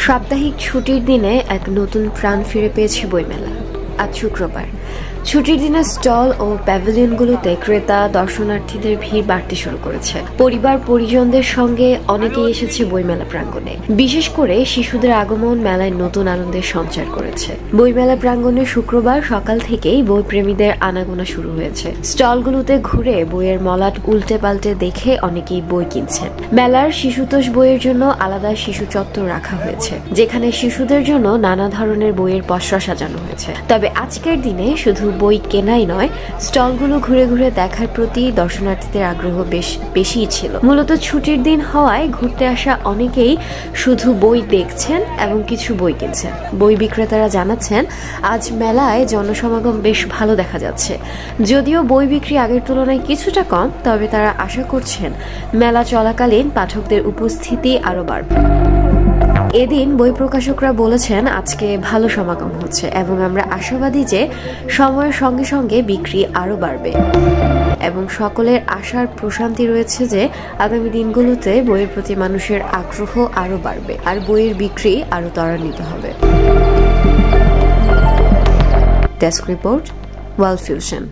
সাপ্তাহিক ছুটির দিনে এক নতুন প্রাণ ফিরে পেয়েছে বইমেলা। আজ শুক্রবার ছুটির দিনে স্টল ও প্যাভিলিয়নগুলোতে ক্রেতা দর্শনার্থীদের ভিড় বাড়তে শুরু করেছে। পরিবার পরিজনদের সঙ্গে অনেকেই এসেছে বইমেলা প্রাঙ্গণে। বিশেষ করে শিশুদের আগমন মেলায় নতুন আনন্দের সঞ্চার করেছে। বইমেলা প্রাঙ্গণে শুক্রবার সকাল থেকেই বই প্রেমীদের আনাগোনা শুরু হয়েছে। স্টলগুলোতে ঘুরে বইয়ের মলাট উল্টে পাল্টে দেখে অনেকেই বই কিনছেন। মেলার শিশুতোষ বইয়ের জন্য আলাদা শিশু চত্বর রাখা হয়েছে, যেখানে শিশুদের জন্য নানা ধরনের বইয়ের পসরা সাজানো হয়েছে। তবে আজকের দিনে শুধু বই কেনাই নয়, স্টলগুলো ঘুরে ঘুরে দেখার প্রতি দর্শনার্থীদের আগ্রহ বেশ বেশিই ছিল। মূলত ছুটির দিন হওয়ায় ঘুরতে আসা অনেকেই শুধু বই দেখছেন এবং কিছু বই কিনছেন। বই বিক্রেতারা জানাচ্ছেন, আজ মেলায় জনসমাগম বেশ ভালো দেখা যাচ্ছে। যদিও বই বিক্রি আগের তুলনায় কিছুটা কম, তবে তারা আশা করছেন মেলা চলাকালীন পাঠকদের উপস্থিতি আরও বাড়বে। এদিন বই প্রকাশকরা বলেছেন, আজকে ভালো সমাগম হচ্ছে এবং আমরা আশাবাদী যে সময়ের সঙ্গে সঙ্গে বিক্রি আরও বাড়বে এবং সকলের আশার প্রশান্তি রয়েছে যে আগামী দিনগুলোতে বইয়ের প্রতি মানুষের আগ্রহ আরও বাড়বে আর বইয়ের বিক্রি আরও ত্বরান্বিত হবে। Desk report, world fusion.